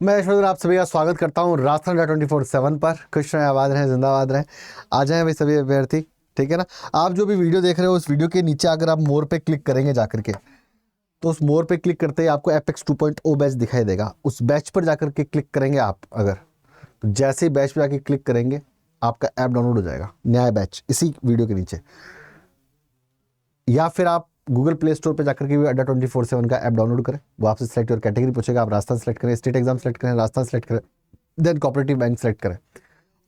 मैं ऐश्वर्य आप सभी का स्वागत करता हूँ राजस्थान 24/7 पर। खुश रहें, आबाद रहें, जिंदाबाद रहें। आ जाएं भाई सभी अभ्यर्थी, ठीक है ना। आप जो भी वीडियो देख रहे हो उस वीडियो के नीचे अगर आप मोर पे क्लिक करेंगे जाकर के, तो उस मोर पे क्लिक करते ही आपको एपेक्स 2.0 बैच दिखाई देगा। उस बैच पर जाकर के क्लिक करेंगे आप अगर, तो जैसे ही बैच पे जाके क्लिक करेंगे आपका ऐप डाउनलोड हो जाएगा, न्याय बैच, इसी वीडियो के नीचे। या फिर आप गूगल प्ले स्टोर पे जाकर के भी अड्डा 24/7 का ऐप डाउनलोड करें। वो आपसे सिलेक्ट और कैटेगरी पूछेगा, आप राजस्थान सेलेक्ट करें, स्टेट एग्जाम सेलेक्ट करें, राजस्थान सेलेक्ट करें, देन कोऑपरेटिव बैंक सेलेक्ट करें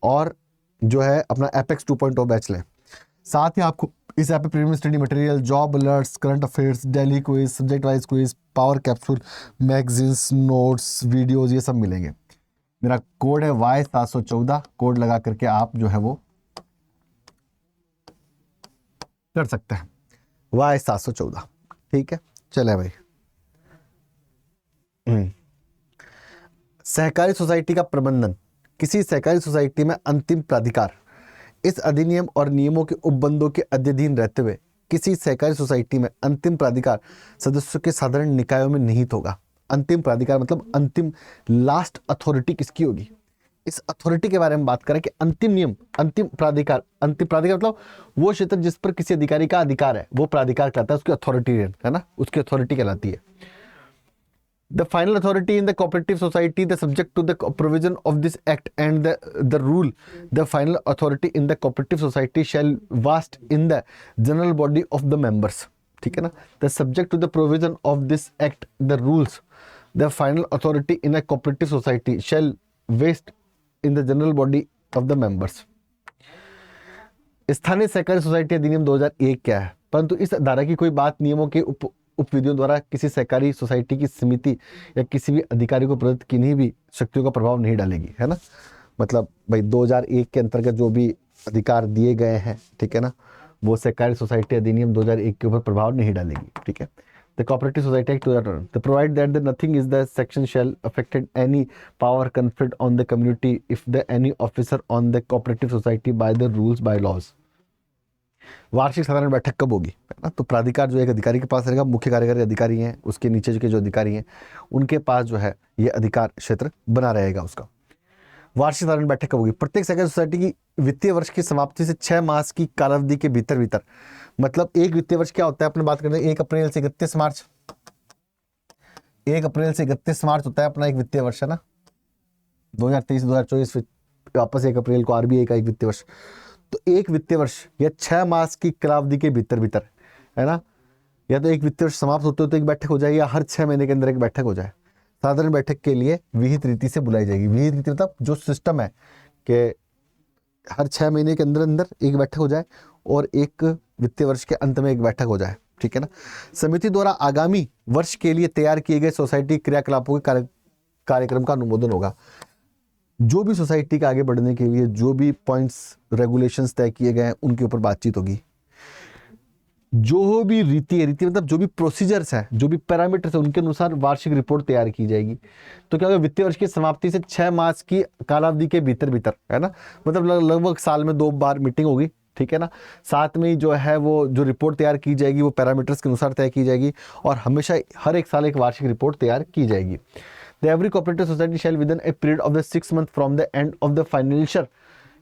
और जो है अपना एपेक्स 2.0 बैच लें। साथ ही आपको इस ऐप पे premium study material, job alerts, current affairs, daily quiz, subject wise quiz, power capsule, magazines, notes, videos, ये सब मिलेंगे। मेरा कोड है Y714, कोड लगा करके आप जो है वो कर सकते हैं, Y714, ठीक है। चले भाई। सहकारी सोसाइटी का प्रबंधन। किसी सहकारी सोसाइटी में अंतिम प्राधिकार इस अधिनियम और नियमों के उपबंधों के अधीन रहते हुए किसी सहकारी सोसाइटी में अंतिम प्राधिकार सदस्यों के साधारण निकायों में निहित होगा। अंतिम प्राधिकार मतलब अंतिम, लास्ट अथॉरिटी किसकी होगी, इस अथॉरिटी के बारे में बात करें कि अंतिम नियम, अंतिम प्राधिकार मतलब वो क्षेत्र जिस पर किसी अधिकारी का अधिकार है वो प्राधिकार कहलाता है, उसकी अथॉरिटी है ना, उसकी अथॉरिटी कहलाती है। The final authority in the cooperative society, the subject to the provision of this act and the rule, the final authority in the cooperative society shall vest in the general body of the members, ठीक है ना। The subject to the provision of this act, the rules, the final authority in a cooperative society shall vest in the general body of the members। स्थानीय सहकारी society अधिनियम 2001 क्या है, परंतु इस धारा की कोई बात नियमों के उपविधियों द्वारा किसी सहकारी सोसाइटी की समिति या किसी भी अधिकारी को प्रदत्त किन्हीं भी शक्तियों का प्रभाव नहीं डालेगी, है ना। मतलब भाई 2001 के अंतर्गत जो भी अधिकार दिए गए हैं, ठीक है ना, वो सहकारी सोसाइटी अधिनियम 2001 के ऊपर प्रभाव नहीं डालेगी, ठीक है। The Cooperative Society Act 2000 they provide that the nothing is the section shall affected any power conferred on the community if the any officer on the cooperative society by the rules by laws। वार्षिक साधारण बैठक कब होगी, है ना। तो प्राधिकार जो एक अधिकारी के पास रहेगा, मुख्य कार्यकारी अधिकारी हैं, उसके नीचे के जो अधिकारी हैं उनके पास जो है ये अधिकार क्षेत्र बना रहेगा उसका। वार्षिक साधारण बैठक कब होगी, प्रत्येक सहकारी सोसाइटी की वित्तीय वर्ष की समाप्ति से 6 मास की कालावधि के भीतर भीतर। मतलब एक वित्तीय वर्ष क्या होता है, अपने बात करते हैं 1 अप्रैल से 31 मार्च, 1 अप्रैल से 31 मार्च होता है अपना एक वित्तीय वर्ष, है ना। 2023-2024 वापस 1 अप्रैल को आरबीआई का एक वित्तीय वर्ष। तो एक वित्तीय वर्ष या 6 मास की कालावधि के भीतर भीतर, है ना, या तो एक वित्तीय वर्ष समाप्त होते हो तो एक बैठक हो जाएगी, या हर 6 महीने के अंदर एक बैठक हो जाए। साधारण बैठक के लिए विहित रीति से बुलाई जाएगी। विहित रीति मतलब जो सिस्टम है कि हर 6 महीने के अंदर अंदर एक बैठक हो जाए और एक वित्तीय वर्ष के अंत में एक बैठक हो जाए, ठीक है ना। समिति द्वारा आगामी वर्ष के लिए तैयार किए गए सोसाइटी क्रियाकलापों के कार्यक्रम का अनुमोदन होगा। जो भी सोसाइटी के आगे बढ़ने के लिए जो भी पॉइंट्स, रेगुलेशंस तय किए गए हैं उनके ऊपर बातचीत होगी। जो भी रीति मतलब जो भी प्रोसीजर्स हैं, जो भी पैरामीटर्स हैं, उनके अनुसार वार्षिक रिपोर्ट तैयार की जाएगी। तो क्या होगा, वित्तीय वर्ष की समाप्ति से 6 मास की कालावधि के भीतर भीतर, है ना, मतलब लगभग साल में 2 बार मीटिंग होगी, ठीक है ना। साथ में जो है वो जो रिपोर्ट तैयार की जाएगी वो पैरामीटर्स के अनुसार तय की जाएगी और हमेशा हर एक साल एक वार्षिक रिपोर्ट तैयार की जाएगी। The every cooperative society shall within a period of the 6 months from the end of the financial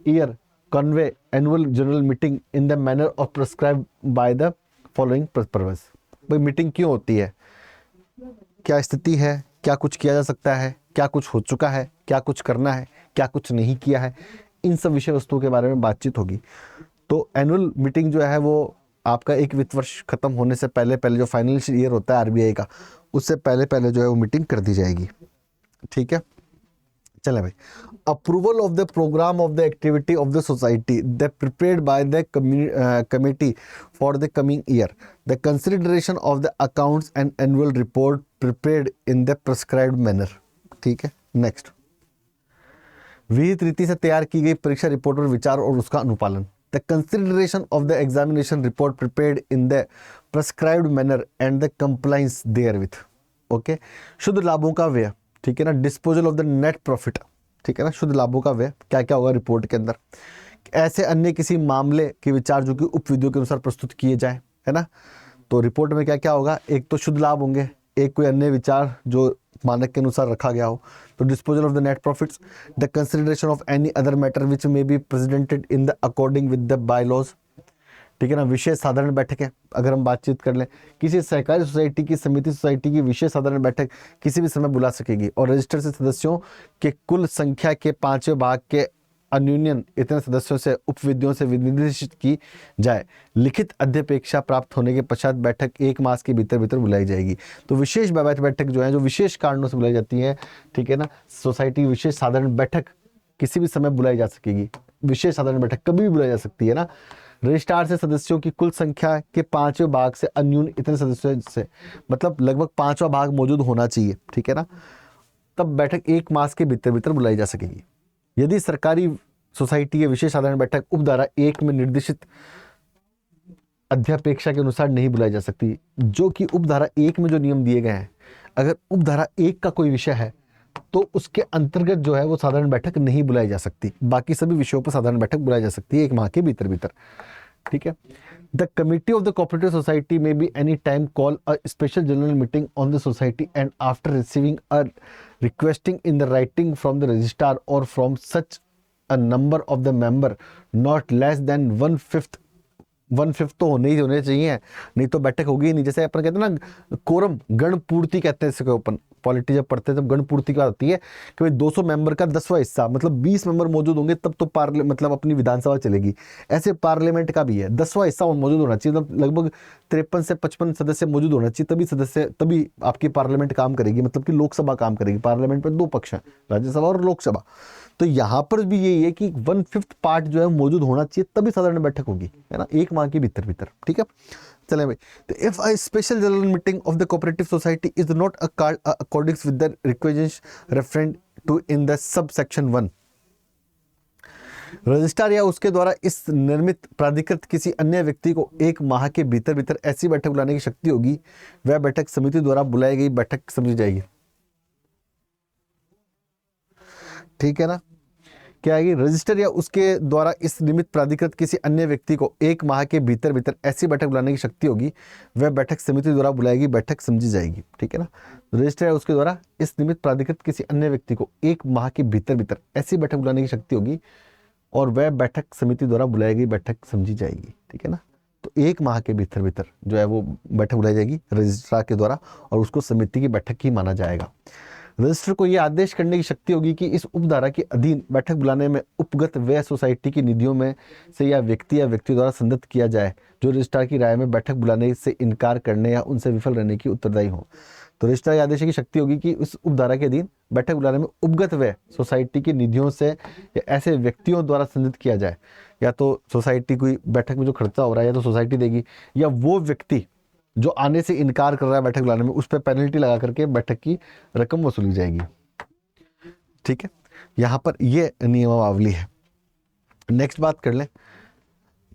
year convey annual general meeting in the manner of prescribed by the following purpose। भाई meeting क्यों होती है, क्या स्थिति है, क्या कुछ किया जा सकता है, क्या कुछ हो चुका है, क्या कुछ करना है, क्या कुछ नहीं किया है, इन सब विषय वस्तुओं के बारे में बातचीत होगी। तो एनुअल मीटिंग जो है वो आपका एक वित्त वर्ष खत्म होने से पहले पहले, जो फाइनेंशियल ईयर होता है आरबीआई का, उससे पहले पहले जो है वो मीटिंग कर दी जाएगी, ठीक है। चले भाई। Approval of the programme of the activity of the society the prepared by the committee for the coming year, the consideration of the accounts and annual report prepared in the prescribed manner, ठीक है। Next, विहित रीति से तैयार की गई परीक्षा report पर विचार और उसका अनुपालन, the consideration of the examination report prepared in the prescribed manner and the compliance therewith, okay. शुद्ध लाभों का व्यय, ठीक है ना। Disposal of the net profit, ठीक है ना। शुद्ध लाभों का व्यय क्या क्या होगा रिपोर्ट के अंदर। ऐसे अन्य किसी मामले के विचार जो कि उपविधियों के अनुसार प्रस्तुत किए जाए, है ना। तो रिपोर्ट में क्या क्या होगा, एक तो शुद्ध लाभ होंगे, एक कोई अन्य विचार जो मानक के अनुसार रखा गया हो। तो disposal of the net profits, the consideration of any other matter which may be presented in the according with the bylaws, ठीक है ना। विशेष साधारण बैठक है, अगर हम बातचीत कर लें, किसी सहकारी सोसाइटी की, समिति सोसाइटी की विशेष साधारण बैठक किसी भी समय बुला सकेगी और रजिस्टर से सदस्यों के कुल संख्या के 5वें भाग के अन्यून्यन इतने सदस्यों से उपविधियों से निर्देशित की जाए। लिखित अध्यपेक्षा प्राप्त होने के पश्चात बैठक 1 मास के भीतर भीतर बुलाई जाएगी। तो विशेष बैठक जो है, जो विशेष कारणों से बुलाई जाती है, ठीक है ना, सोसाइटी की विशेष साधारण बैठक किसी भी समय बुलाई जा सकेगी। विशेष साधारण बैठक कभी भी बुलाई जा सकती है ना। रजिस्ट्रार से सदस्यों की कुल संख्या के 5वें भाग से अन्यून इतने सदस्यों से, मतलब लगभग 5वां भाग मौजूद होना चाहिए, ठीक है ना, तब बैठक 1 मास के भीतर भीतर बुलाई जा सकेगी। यदि सरकारी सोसाइटी की विशेष साधारण बैठक उपधारा 1 में निर्देशित अध्यपेक्षा के अनुसार नहीं बुलाई जा सकती, जो कि उपधारा 1 में जो नियम दिए गए हैं, अगर उपधारा 1 का कोई विषय है तो उसके अंतर्गत जो है वो साधारण बैठक नहीं बुलाई जा सकती। बाकी सभी विषयों पर साधारण बैठक बुलाई जा सकती है 1 माह के भीतर भीतर, ठीक है। The committee of the cooperative society may be any time call a special general meeting on the society and after receiving a requesting in the writing from the registrar और from such a number of the member not less than 1/5 तो होने चाहिए, नहीं तो बैठक होगी ही नहीं। जैसे अपन कहते हैं ना कोरम, गण पूर्ति कहते हैं इसको, अपन पॉलिटी जब पढ़ते हैं तब गण पूर्ति की बात आती है कि भाई 200 मेंबर का 10वां हिस्सा, मतलब 20 मेंबर मौजूद होंगे तब तो मतलब अपनी विधानसभा चलेगी। ऐसे पार्लियामेंट का भी है, 10वां हिस्सा मौजूद होना चाहिए, मतलब लगभग 53 से 55 सदस्य मौजूद होना चाहिए, तभी आपकी पार्लियामेंट काम करेगी, मतलब कि लोकसभा काम करेगी। पार्लियामेंट में 2 पक्ष हैं, राज्यसभा और लोकसभा। तो यहाँ पर भी यही है कि 1/5 पार्ट जो है मौजूद होना चाहिए, तभी साधारण बैठक होगी, है ना, 1 माह के भीतर भीतर, ठीक है। चले भाई, तो if a special general meeting of the cooperative society is not according with the request referred to in the sub section 1, registrar या उसके द्वारा इस निर्मित प्राधिकृत किसी अन्य व्यक्ति को 1 माह के भीतर भीतर ऐसी बैठक बुलाने की शक्ति होगी, वह बैठक समिति द्वारा बुलाई गई बैठक समझी जाएगी, ठीक है ना। क्या आएगी, रजिस्टर या उसके द्वारा इस निमित्त प्राधिकृत किसी अन्य व्यक्ति को 1 माह के भीतर भीतर ऐसी बैठक बुलाने की शक्ति होगी, वह बैठक समिति द्वारा बुलाएगी बैठक समझी जाएगी, ठीक है ना। रजिस्टर या उसके द्वारा इस निमित्त प्राधिकृत किसी अन्य व्यक्ति को 1 माह के भीतर भीतर ऐसी बैठक बुलाने की शक्ति होगी और वह बैठक समिति द्वारा बुलाएगी बैठक समझी जाएगी, ठीक है ना। तो 1 माह के भीतर भीतर जो है वो बैठक बुलाई जाएगी रजिस्ट्रार के द्वारा और उसको समिति की बैठक ही माना जाएगा। रजिस्टर को यह आदेश करने की शक्ति होगी कि इस उपधारा के अधीन बैठक बुलाने में उपगत व्यय सोसाइटी की निधियों में से या व्यक्ति द्वारा संदत्त किया जाए, जो रजिस्ट्रार की राय में बैठक बुलाने से इनकार करने या उनसे विफल रहने की उत्तरदायी हो। तो रजिस्ट्रार आदेश की शक्ति होगी कि उस उपधारा के अधीन बैठक बुलाने में उपगत व्यय सोसाइटी की निधियों से या ऐसे व्यक्तियों द्वारा संदत्त किया जाए, या तो सोसाइटी कोई बैठक में जो खर्चा हो रहा है या तो सोसाइटी देगी, या वो व्यक्ति जो आने से इनकार कर रहा है बैठक बुलाने में, उस पर पेनल्टी लगा करके बैठक की रकम वसूली जाएगी, ठीक है। यहां पर ये नियमावली है। नेक्स्ट बात कर लें,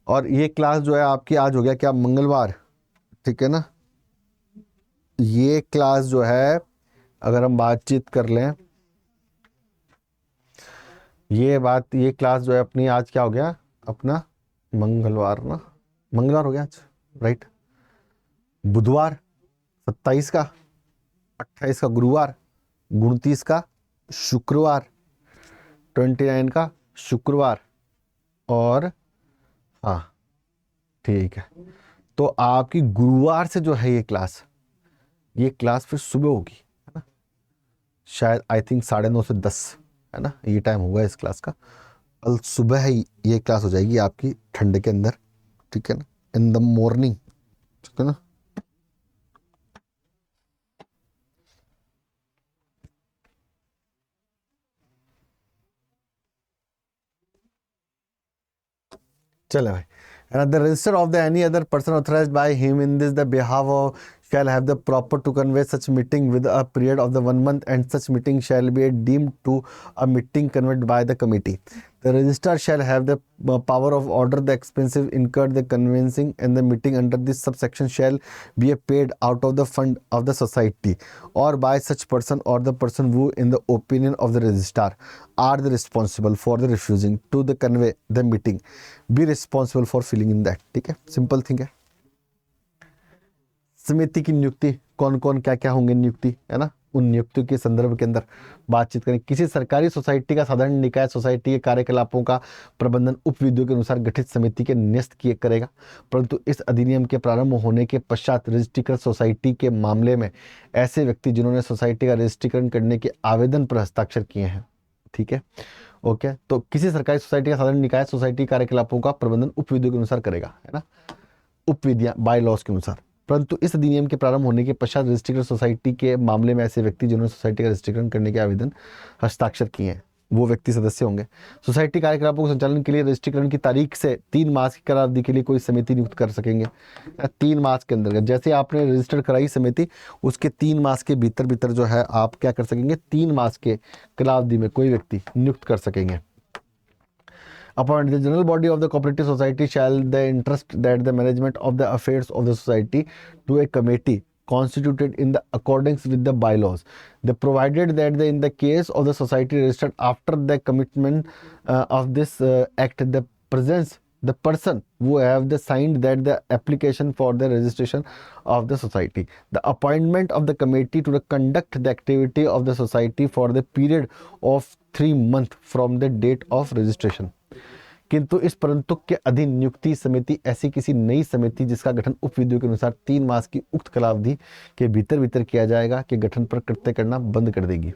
और ये क्लास जो है आपकी आज हो गया क्या, मंगलवार, ठीक है ना। ये क्लास जो है अगर हम बातचीत कर लें, ये क्लास जो है अपनी आज क्या हो गया, अपना मंगलवार ना, मंगलवार हो गया आज, राइट। बुधवार 27 का, 28 का गुरुवार, 29 का शुक्रवार, 29 का शुक्रवार, और हाँ ठीक है। तो आपकी गुरुवार से जो है ये क्लास फिर सुबह होगी, है ना, शायद आई थिंक 9:30 से 10, है ना, ये टाइम होगा इस क्लास का। कल सुबह ही ये क्लास हो जाएगी आपकी ठंड के अंदर, ठीक है ना, इन द मॉर्निंग, ठीक है ना। चलो भाई, and the register of the any other person authorized by him in this the behalf of shall have the proper to convey such meeting with a period of the 1 month, and such meeting shall be deemed to a meeting convened by the committee. The registrar shall have the power of order the expenses incurred the convening and the meeting under this subsection shall be paid out of the fund of the society or by such person or the person who in the opinion of the registrar are the responsible for the refusing to the convey the meeting be responsible for filling in that, ठीक है, simple thing है। समिति की नियुक्ति कौन कौन क्या क्या होंगे नियुक्ति, है ना, उन नियुक्तियों के संदर्भ के अंदर बातचीत करें। किसी सरकारी सोसाइटी का साधारण निकाय सोसाइटी के कार्यकलापों का प्रबंधन उपविधियों के अनुसार गठित समिति के न्यस्त किए करेगा, परंतु इस अधिनियम के प्रारंभ होने के पश्चात रजिस्ट्रीकृत सोसाइटी के मामले में ऐसे व्यक्ति जिन्होंने सोसाइटी का रजिस्ट्रीकरण करने के आवेदन पर हस्ताक्षर किए हैं, ठीक है, ओके, तो किसी सरकारी सोसाइटी का साधारण निकाय सोसाइटी कार्यकलापों का प्रबंधन उपविधियों के अनुसार करेगा, है ना, उपविधियां बाय लॉज के अनुसार, परंतु इस अधिनियम के प्रारंभ होने के पश्चात रजिस्ट्रीकृत सोसाइटी के मामले में ऐसे व्यक्ति जिन्होंने सोसाइटी का रजिस्ट्रीकरण करने के आवेदन हस्ताक्षर किए हैं वो व्यक्ति सदस्य होंगे। सोसाइटी कार्यकलापों के संचालन के लिए रजिस्ट्रीकरण की तारीख से 3 मास की करारावधि के लिए कोई समिति नियुक्त कर सकेंगे। 3 मास के अंदर जैसे आपने रजिस्टर कराई समिति, उसके 3 मास के भीतर भीतर जो है आप क्या कर सकेंगे, 3 मास के कालावधि में कोई व्यक्ति नियुक्त कर सकेंगे। Appoint the general body of the cooperative society shall the entrust that the management of the affairs of the society to a committee constituted in the accordance with the bylaws. They provided that in the case of the society registered after the commitment of this act, the person who have the signed that the application for the registration of the society, the appointment of the committee to conduct the activity of the society for the period of 3 months from the date of registration. किंतु इस परंतुक के अधीन नियुक्ति समिति ऐसी किसी नई समिति जिसका गठन उपविधियों के अनुसार 3 मास की उक्त कालावधि के भीतर भीतर किया जाएगा के गठन पर कृत्य करना बंद कर देगी।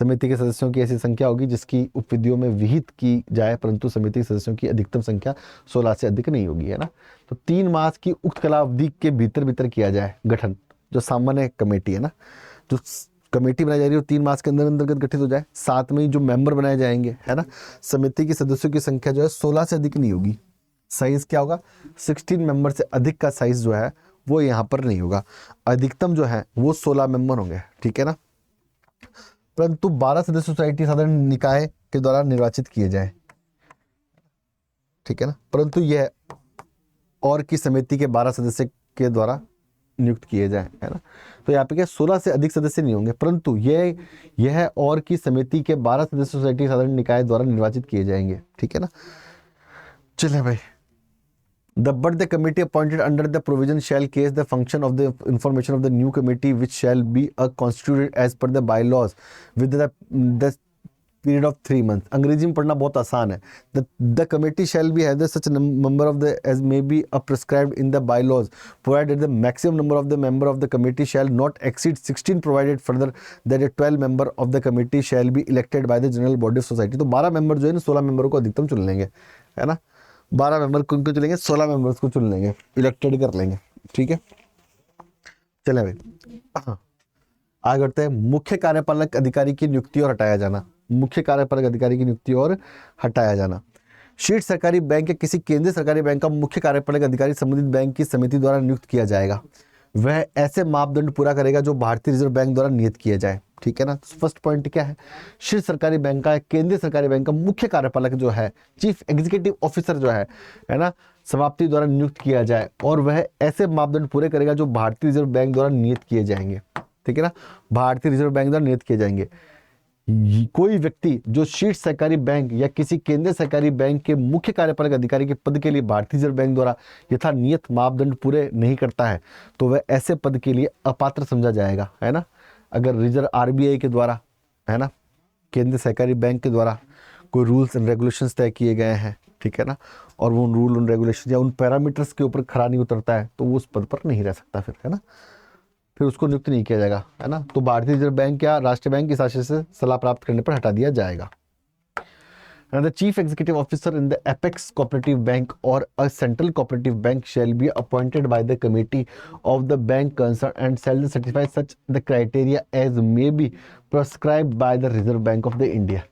समिति के सदस्यों की ऐसी संख्या होगी जिसकी उपविधियों में विहित की जाए, परंतु समिति के सदस्यों की अधिकतम संख्या 16 से अधिक नहीं होगी, है ना। तो 3 मास की उक्त कालावधि के भीतर भीतर किया जाए गठन, जो सामान्य कमेटी है ना, जो कमेटी बनाई जा रही है 3 मास के अंदर अंतर्गत गठित हो जाए। साथ में ही जो मेंबर बनाए जाएंगे, है ना, समिति के सदस्यों की संख्या जो है 16 से अधिक नहीं होगी। साइज क्या होगा, 16 मेंबर से अधिक का साइज जो है वो यहाँ पर नहीं होगा। अधिकतम जो है वो 16 मेंबर होंगे, ठीक है ना। परंतु 12 सदस्य सोसाइटी साधारण निकाय के द्वारा निर्वाचित किए जाए, ठीक है ना, परंतु यह और की समिति के 12 सदस्य के द्वारा नियुक्त किए जाए, है ना। तो यहाँ पे क्या 16 से अधिक सदस्य नहीं होंगे, परंतु यह और की समिति के 12 सदस्य सोसाइटी साधारण निकाय द्वारा निर्वाचित किए जाएंगे, ठीक है ना। चलिए भाई, but the committee appointed under the provision shall case the function of the information of the new committee which shall be constituted as per the bylaws with the period of 3 months. अंग्रेजी में पढ़ना बहुत आसान है। The committee shall be have such a number of the as may be prescribed in the bylaws, provided the maximum number of the member of the committee shall not exceed 16, provided further that a 12 member of the committee shall be elected by the general body of society. तो 12 member जो है ना 16 मेंबरों को अधिकतम चुन लेंगे, है ना। 12 मेंबर को चुनेंगे, 16 मेंबर्स को चुन लेंगे, इलेक्टेड कर लेंगे, ठीक है। चले भाई आगे बढ़ते हैं। मुख्य कार्यपालक अधिकारी की नियुक्ति और हटाया जाना। मुख्य कार्यपालक अधिकारी की नियुक्ति और हटाया जाना। शीर्ष सरकारी बैंक या किसी केंद्रीय सरकारी बैंक का मुख्य कार्यपालक अधिकारी संबंधित बैंक की समिति द्वारा नियुक्त किया जाएगा। वह ऐसे मापदंड पूरा करेगा जो भारतीय रिजर्व बैंक द्वारा नियत किया जाए, ठीक है ना। फर्स्ट पॉइंट क्या है, शीर्ष सरकारी बैंक का, केंद्रीय सरकारी बैंक का मुख्य कार्यपालक जो है, चीफ एग्जीक्यूटिव ऑफिसर जो है ना, समाप्ति द्वारा नियुक्त किया जाए और वह ऐसे मापदंड पूरे करेगा जो भारतीय रिजर्व बैंक द्वारा नियत किए जाएंगे, ठीक है ना। भारतीय रिजर्व बैंक द्वारा नियत किए जाएंगे। कोई व्यक्ति जो शीर्ष सरकारी बैंक या किसी केंद्रीय सरकारी बैंक के मुख्य कार्यपालक अधिकारी के पद के लिए भारतीय रिजर्व बैंक द्वारा यथा नियत मापदंड पूरे नहीं करता है तो वह ऐसे पद के लिए अपात्र समझा जाएगा, है ना। अगर रिजर्व आरबीआई के द्वारा, है ना, केंद्रीय सरकारी बैंक के द्वारा कोई रूल्स एंड रेगुलेशंस तय किए गए हैं, ठीक है ना, और वो रूल एंड रेगुलेशन या उन पैरामीटर्स के ऊपर खरा नहीं उतरता है तो वो उस पद पर नहीं रह सकता फिर, है ना, फिर उसको नियुक्त नहीं किया जाएगा, है ना। तो भारतीय रिजर्व बैंक या राष्ट्रीय बैंक की शासन से सलाह प्राप्त करने पर हटा दिया जाएगा। And the chief executive officer in the apex cooperative bank or a central cooperative bank shall be appointed by the committee of the bank concerned and shall certify such the criteria as may be prescribed by the Reserve Bank of the India.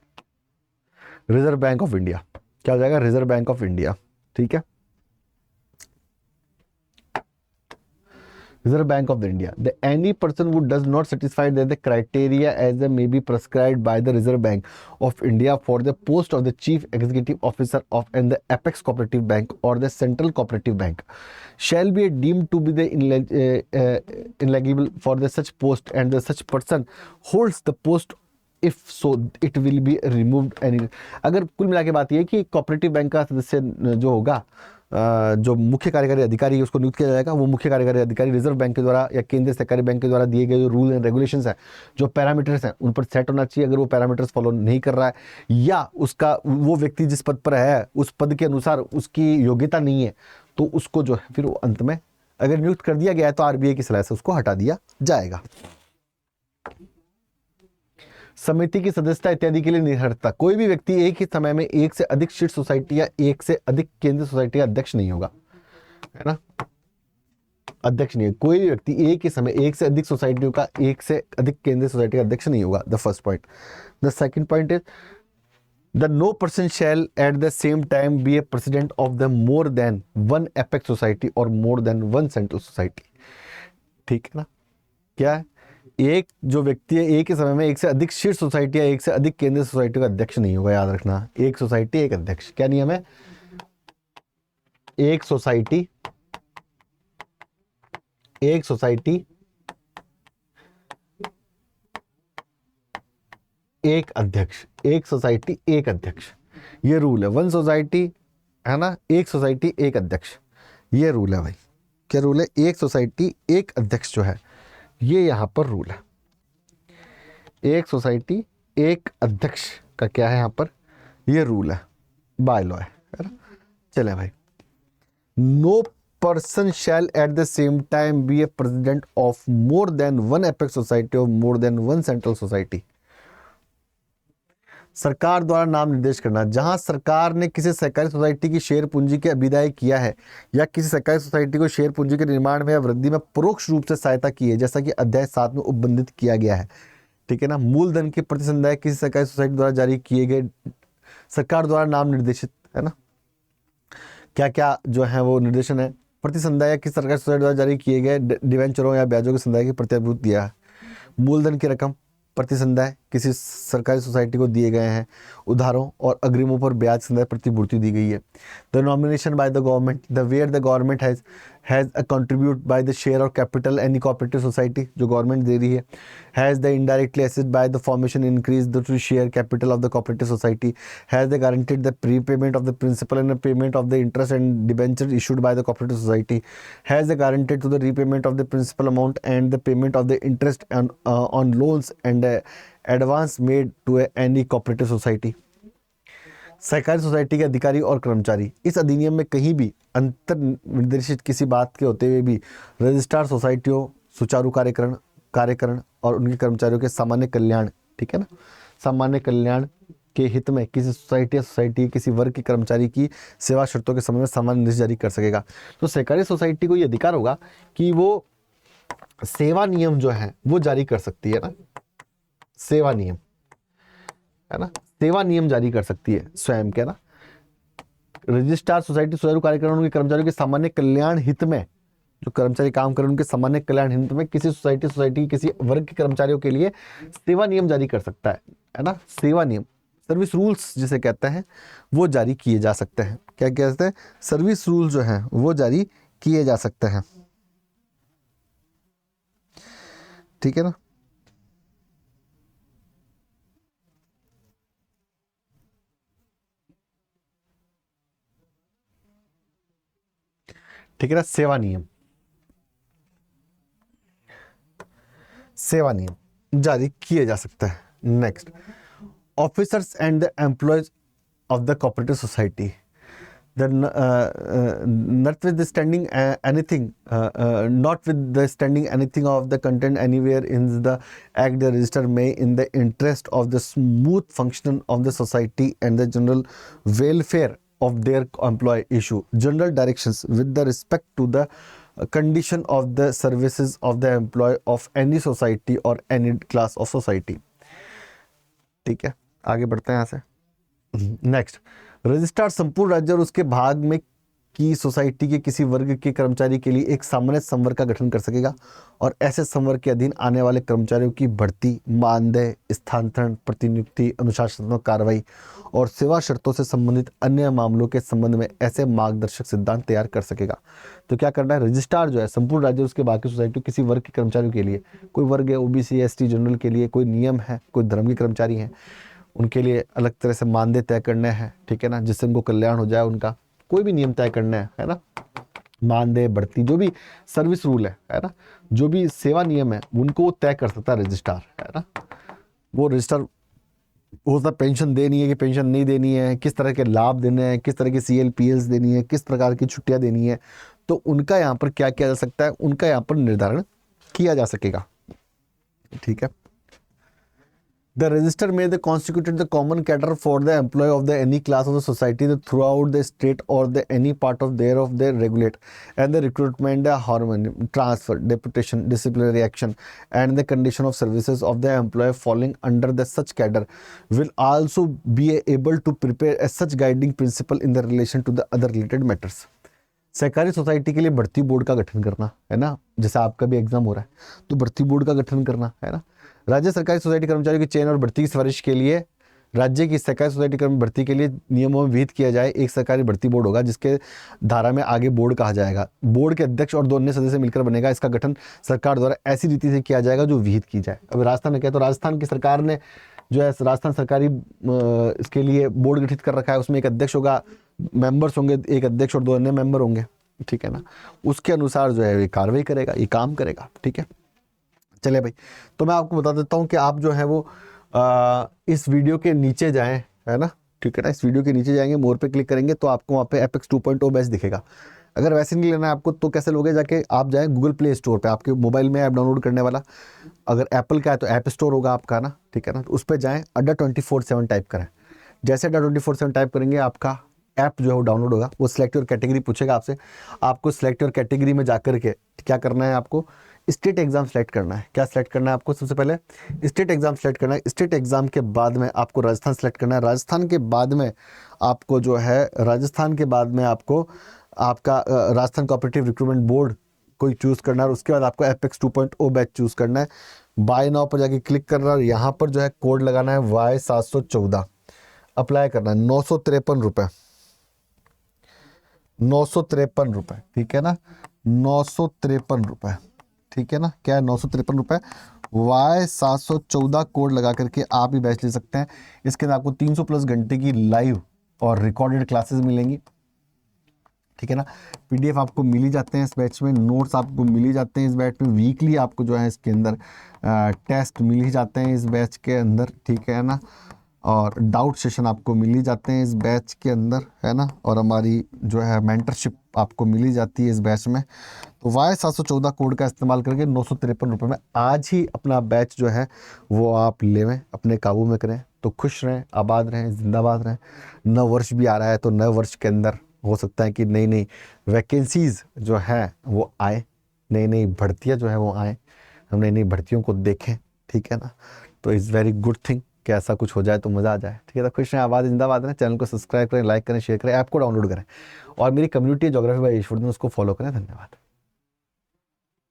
Reserve Bank of India क्या हो जाएगा, Reserve Bank of India, ठीक है। Reserve Bank of India. Any person who does not satisfy the criteria as may be prescribed by the Reserve Bank of India for the post of the Chief Executive Officer of and the Apex Cooperative Bank or the Central Cooperative Bank shall be deemed to be the ineligible for the such post and the such person holds the post if so it will be removed any. अगर कुल मिला के बात ये कि cooperative bank का सदस्य जो होगा जो मुख्य कार्यकारी अधिकारी है उसको नियुक्त किया जाएगा। वो मुख्य कार्यकारी अधिकारी रिजर्व बैंक के द्वारा या केंद्रीय सहकारी बैंक के द्वारा दिए गए जो रूल एंड रेगुलेशंस हैं, जो पैरामीटर्स हैं, उन पर सेट होना चाहिए। अगर वो पैरामीटर्स फॉलो नहीं कर रहा है या उसका वो व्यक्ति जिस पद पर है उस पद के अनुसार उसकी योग्यता नहीं है, तो उसको जो है फिर वो अंत में अगर नियुक्त कर दिया गया है तो आरबीआई की सलाह से उसको हटा दिया जाएगा। समिति की सदस्यता इत्यादि के लिए निर्भरता, कोई भी व्यक्ति एक ही समय में एक से अधिक शीर्ष सोसाइटी या एक से अधिक केंद्रीय सोसाइटी का अध्यक्ष नहीं होगा, है ना, अध्यक्ष नहीं है। कोई भी व्यक्ति एक ही समय एक से अधिक सोसाइटियों का, एक से अधिक केंद्रीय सोसाइटी का अध्यक्ष नहीं होगा। The first point. The second point is the no person shall at the same time be a president of the more than one apex society और more than one central society. ठीक है ना, क्या है, एक जो व्यक्ति है एक ही समय में एक से अधिक शीर्ष सोसाइटी या एक से अधिक केंद्रीय सोसाइटी का अध्यक्ष नहीं होगा। याद रखना, एक सोसाइटी एक अध्यक्ष। क्या नियम है, एक सोसाइटी एक अध्यक्ष, एक सोसाइटी एक अध्यक्ष, ये रूल है। वन सोसाइटी, है ना, एक सोसाइटी एक अध्यक्ष, ये रूल है भाई। क्या रूल है, एक सोसाइटी एक अध्यक्ष जो है ये यहां पर रूल है। एक सोसाइटी एक अध्यक्ष का क्या है यहां पर, ये रूल है, बाय लॉ है ना। चले भाई, no person shall at the same time be a president of more than one apex society और more than one central society. सरकार द्वारा नाम निर्देश करना, जहां सरकार ने किसी सहकारी सोसाइटी की शेयर पूंजी के अभिदाय किया है या किसी सहकारी सोसाइटी को शेयर पूंजी के निर्माण में या वृद्धि में परोक्ष रूप से सहायता की है, जैसा कि अध्याय 7 में उपबंधित किया गया है। ठीक है ना, मूलधन के प्रतिसंधाय किसी सहकारी सोसाइटी द्वारा जारी किए गए सरकार द्वारा नाम निर्देशित, है ना, क्या क्या जो है वो निर्देशन है, प्रतिसंधाय या किसी सरकारी सोसाइटी द्वारा जारी किए गए डिवेंचरों या ब्याजों के संदाय की प्रतिभूति दिया है। मूलधन की रकम प्रतिसंधाय किसी सरकारी सोसाइटी को दिए गए हैं, उधारों और अग्रिमों पर ब्याज संदाय प्रतिपूर्ति दी गई है। The nomination by the government, the where the government has a contribute by the share और कैपिटल एनी कोऑपरेटिव सोसाइटी, जो गवर्नमेंट दे रही है। Has the indirectly assist by the formation increase the share capital of the cooperative society. Has the guaranteed the prepayment of the principal and payment of the interest and debenture issued by the cooperative society. Has the guaranteed to the repayment of the principal amount and the payment of the interest on loans and advance made to any cooperative society. सहकारी society के अधिकारी और कर्मचारी, इस अधिनियम में कहीं भी अंतर निर्देशित किसी बात के होते हुए भी रजिस्ट्रार सोसाइटियों सुचारू कार्यकरण और उनके कर्मचारियों के सामान्य कल्याण, ठीक है ना, सामान्य कल्याण के हित में किसी सोसाइटी या सोसाइटी किसी वर्ग के कर्मचारी की सेवा शर्तों के संबंध में सामान्य निर्देश जारी कर सकेगा। तो सहकारी सोसाइटी को ये अधिकार होगा कि वो सेवा नियम जो है वो जारी कर सकती है ना, सेवा नियम, है ना, सेवा नियम जारी कर सकती है स्वयं के ना। रजिस्ट्रार सोसाइटी सुचारू कार्यकरण उनके कर्मचारियों के सामान्य कल्याण हित में, जो कर्मचारी काम कर रहे हैं उनके सामान्य कल्याण हित में किसी सोसाइटी किसी वर्ग के कर्मचारियों के लिए सेवा नियम जारी कर सकता है ना। सेवा नियम, सर्विस रूल्स जिसे कहते हैं, वो जारी किए जा सकते हैं। क्या कहते हैं, सर्विस रूल जो है वो जारी किए जा सकते हैं। ठीक है ना। ठीक है ना, सेवा नियम जारी किए जा सकते हैं। Next, officers and the employees of the cooperative society, notwithstanding anything of the content anywhere in the act, the register may, in the interest of the smooth function of the society and the general welfare of their employee, issue general directions with the respect to the condition of the services of the employee of any society or any class of society। ठीक है, आगे बढ़ते हैं यहाँ से। Next, registrar संपूर्ण राज्य और उसके भाग में की सोसाइटी के किसी वर्ग के कर्मचारी के लिए एक सामान्य संवर्ग का गठन कर सकेगा और ऐसे संवर्ग के अधीन आने वाले कर्मचारियों की भर्ती, मानदेय, स्थानांतरण, प्रतिनियुक्ति, अनुशासनात्मक कार्रवाई और सेवा शर्तों से संबंधित अन्य मामलों के संबंध में ऐसे मार्गदर्शक सिद्धांत तैयार कर सकेगा। तो क्या करना है, रजिस्ट्रार जो है संपूर्ण राज्य और उसके बाकी सोसाइटी किसी वर्ग के कर्मचारियों के लिए, कोई वर्ग है ओबीसी एसटी जनरल के लिए कोई नियम है, कोई धर्म के कर्मचारी हैं उनके लिए अलग तरह से मानदेय तय करने हैं, ठीक है ना, जिससे उनको कल्याण हो जाए उनका, कोई भी नियम तय करना है ना, मानदेय, बढ़ती, जो भी सर्विस रूल है ना, जो भी सेवा नियम है उनको वो तय कर सकता है रजिस्ट्रार, है ना। वो रजिस्ट्रार हो सकता पेंशन देनी है कि पेंशन नहीं देनी है, किस तरह के लाभ देने हैं, किस तरह की CLPS देनी है, किस प्रकार की छुट्टियां देनी है, तो उनका यहाँ पर क्या किया जा सकता है, उनका यहाँ पर निर्धारण किया जा सकेगा, ठीक है। The register may the constitute the common cadre for the employee of the any class of the society throughout the state or the any part of thereof they regulate, and the recruitment, the harmony, transfer, deputation, disciplinary action, and the condition of services of the employee falling under the such cadre will also be able to prepare as such guiding principle in the relation to the other related matters. सहकारी society के लिए भर्ती board का गठन करना, है ना, जैसे आपका भी एग्जाम हो रहा है तो भर्ती बोर्ड का गठन करना, है ना। राज्य सरकारी सोसाइटी कर्मचारियों की चयन और भर्ती की सिफारिश के लिए राज्य की सहकारी सोसाइटी कर्म भर्ती के लिए नियमों में विहित किया जाए एक सरकारी भर्ती बोर्ड होगा, जिसके धारा में आगे बोर्ड कहा जाएगा। बोर्ड के अध्यक्ष और 2 अन्य सदस्य मिलकर बनेगा। इसका गठन सरकार द्वारा ऐसी रीति से किया जाएगा जो विहित की जाए। अब राजस्थान में क्या, तो राजस्थान की सरकार ने जो है राजस्थान सरकारी इसके लिए बोर्ड गठित कर रखा है, उसमें एक अध्यक्ष होगा, मेंबर्स होंगे, एक अध्यक्ष और 2 अन्य मेंबर होंगे, ठीक है ना। उसके अनुसार जो है ये कार्रवाई करेगा, ये काम करेगा, ठीक है। चलिए भाई, तो मैं आपको बता देता हूँ कि आप जो है वो इस वीडियो के नीचे जाएं, है ना, ठीक है ना। इस वीडियो के नीचे जाएंगे, मोर पे क्लिक करेंगे तो आपको वहाँ पे एपेक्स 2.0 बैच दिखेगा। अगर वैसे नहीं लेना है आपको तो कैसे लोगे, जाके आप जाएं गूगल प्ले स्टोर पे, आपके मोबाइल में ऐप डाउनलोड करने वाला, अगर एप्पल का है तो ऐप स्टोर होगा आपका ना, ठीक है ना। तो उस पर जाएँ, अड्डा 24/7 टाइप करें। जैसे अड्डा 24/7 टाइप करेंगे आपका ऐप जो है वो डाउनलोड होगा। वो सिलेक्ट योर कैटेगरी पूछेगा आपसे, आपको सिलेक्ट योर कैटेगरी में जाकर के क्या करना है, आपको स्टेट एग्जाम सेलेक्ट करना है। क्या सेलेक्ट करना है आपको, सबसे पहले स्टेट एग्जाम सेलेक्ट करना है। स्टेट एग्जाम के बाद में आपको राजस्थान सेलेक्ट करना है। राजस्थान के बाद में आपको जो है राजस्थान के बाद में आपको आपका राजस्थान कोऑपरेटिव रिक्रूटमेंट बोर्ड कोई चूज़ करना है। और उसके बाद आपको एपेक्स 2.0 बैच चूज़ करना है। बाय नाउ पर जाके क्लिक करना है, यहाँ पर जो है कोड लगाना है Y714, अप्लाई करना है। 953 रुपये, 953 रुपये, ठीक है ना, 953 रुपये, ठीक है ना। क्या है, 953 रुपये। Y714 कोड लगा करके आप भी बैच ले सकते हैं। इसके अंदर आपको 300+ घंटे की लाइव और रिकॉर्डेड क्लासेस मिलेंगी, ठीक है ना। PDF आपको मिल ही जाते हैं इस बैच में, नोट्स आपको मिल ही जाते हैं इस बैच में, वीकली आपको जो है इसके अंदर टेस्ट मिल ही जाते हैं इस बैच के अंदर, ठीक है ना। और डाउट सेशन आपको मिल ही जाते हैं इस बैच के अंदर, है ना। और हमारी जो है मेंटरशिप आपको मिल ही जाती है इस बैच में। तो Y714 कोड का इस्तेमाल करके 953 रुपये में आज ही अपना बैच जो है वो आप लेवें, अपने काबू में करें। तो खुश रहें, आबाद रहें, जिंदाबाद रहें। नव वर्ष भी आ रहा है तो नए वर्ष के अंदर हो सकता है कि नई नई वैकेंसीज़ जो है वो आए, नई नई भर्तियाँ जो है वो आए, हम नई नई भर्तियों को देखें, ठीक है ना। तो इज़ वेरी गुड थिंग कि ऐसा कुछ हो जाए तो मज़ा आ जाए, ठीक है। तो खुश रहें, आबाद, जिंदाबाद रहें। चैनल को सब्सक्राइब करें, लाइक करें, शेयर करें, ऐप को डाउनलोड करें और मेरी कम्युनिटी ज्योग्राफी बाय ईश्वरदीन उसको फॉलो करें। धन्यवाद।